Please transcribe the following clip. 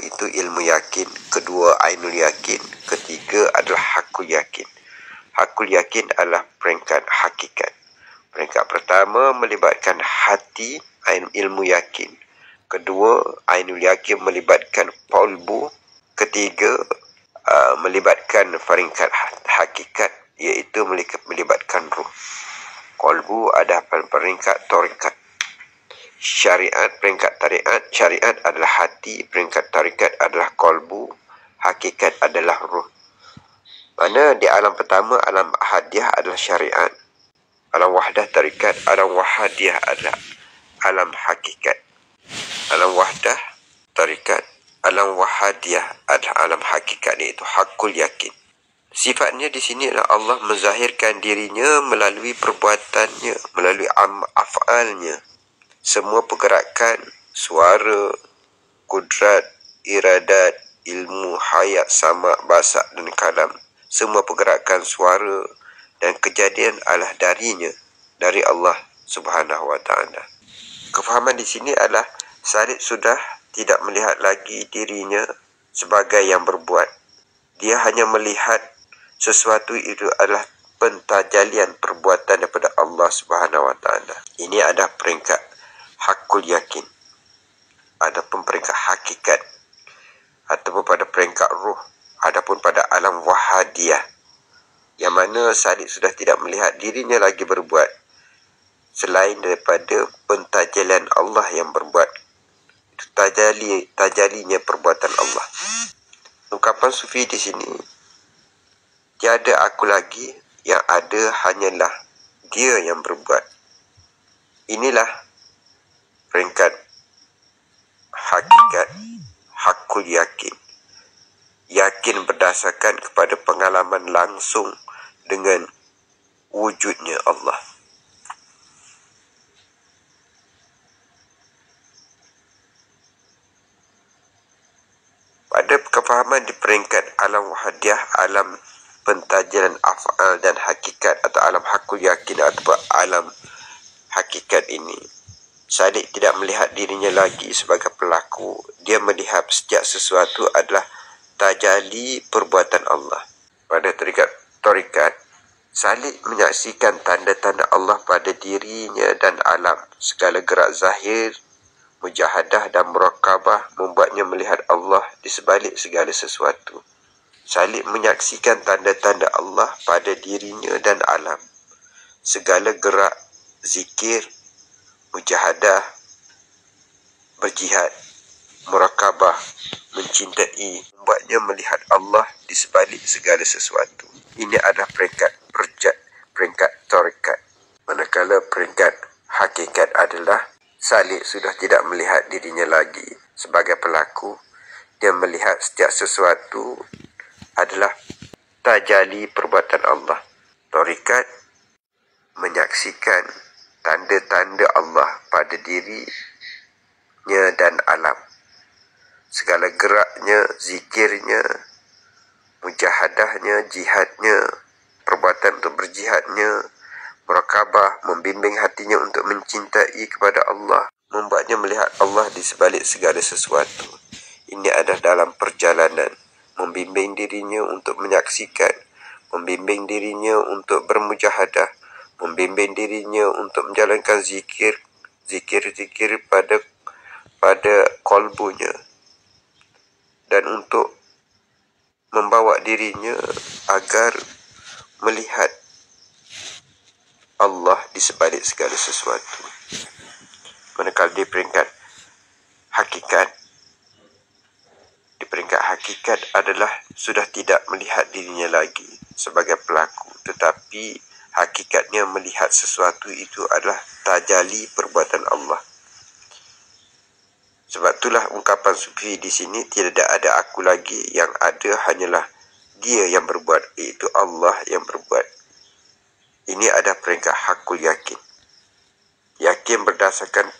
itu ilmu yakin, kedua ainul yakin, ketiga adalah hakul yakin. Hakul yakin adalah peringkat hakikat. Peringkat pertama melibatkan hati, ilmu yakin. Kedua, ainul yakin melibatkan qalbu. Ketiga, melibatkan peringkat hakikat, iaitu melibatkan ruh. Qalbu adalah peringkat tarikat. Syariat, peringkat tarikat. Syariat adalah hati, peringkat tarikat adalah qalbu, hakikat adalah ruh. Mana di alam pertama, alam ahadiyah adalah syariat. Alam wahdah tarikat, alam wahadiyah adalah alam hakikat. Alam wahdah tarikat, alam wahadiyah adalah alam hakikat, iaitu hakul yakin. Sifatnya di sini adalah Allah menzahirkan dirinya melalui perbuatannya, melalui af'alnya. Semua pergerakan, suara, kudrat, iradat, ilmu, hayat, sama, basak dan kalam. Semua pergerakan, suara dan kejadian adalah darinya, dari Allah Subhanahu wa ta'ala. Kefahaman di sini adalah Salib sudah tidak melihat lagi dirinya sebagai yang berbuat. Dia hanya melihat sesuatu itu adalah pentajalian perbuatan daripada Allah Subhanahu wa ta'ala. Ini adalah peringkat hakul yakin. Adapun peringkat hakikat ataupun pada peringkat ruh, adapun pada alam wahadiyah, yang mana Salib sudah tidak melihat dirinya lagi berbuat selain daripada pentajalian Allah yang berbuat. Itu tajalinya perbuatan Allah. Ungkapan sufi di sini, tiada aku lagi, yang ada hanyalah dia yang berbuat. Inilah peringkat hakikat hakul yakin. Yakin berdasarkan kepada pengalaman langsung dengan wujudnya Allah. Pada kefahaman di peringkat alam wahadiyah, alam pentajalan af'al dan hakikat atau alam hakul yakin atau alam hakikat ini, Salib tidak melihat dirinya lagi sebagai pelaku. Dia melihat setiap sesuatu adalah tajali perbuatan Allah. Pada tarikat, Salib menyaksikan tanda-tanda Allah pada dirinya dan alam. Segala gerak zahir, mujahadah dan murakabah membuatnya melihat Allah di sebalik segala sesuatu. Salib menyaksikan tanda-tanda Allah pada dirinya dan alam. Segala gerak zikir, mujahadah, berjihad, murakabah, mencintai, membuatnya melihat Allah di sebalik segala sesuatu. Ini adalah peringkat tarikat. Manakala peringkat hakikat adalah Salib sudah tidak melihat dirinya lagi sebagai pelaku. Dia melihat setiap sesuatu adalah tajali perbuatan Allah. Tarikat menyaksikan tanda-tanda Allah pada dirinya dan alam. Segala geraknya, zikirnya, mujahadahnya, jihadnya, perbuatan untuk berjihadnya, murakabah, membimbing hatinya untuk mencintai kepada Allah, membuatnya melihat Allah di sebalik segala sesuatu. Ini adalah dalam perjalanan, membimbing dirinya untuk menyaksikan, membimbing dirinya untuk bermujahadah, membimbing dirinya untuk menjalankan zikir pada qalbunya, dan untuk membawa dirinya agar melihat Allah di sebalik segala sesuatu. Manakala di peringkat hakikat adalah sudah tidak melihat dirinya lagi sebagai pelaku, tetapi hakikatnya melihat sesuatu itu adalah tajali perbuatan Allah. Sebab itulah ungkapan sufi di sini, tidak ada aku lagi, yang ada hanyalah dia yang berbuat, iaitu Allah yang berbuat. Ini adalah peringkat hakul yakin. Yakin berdasarkan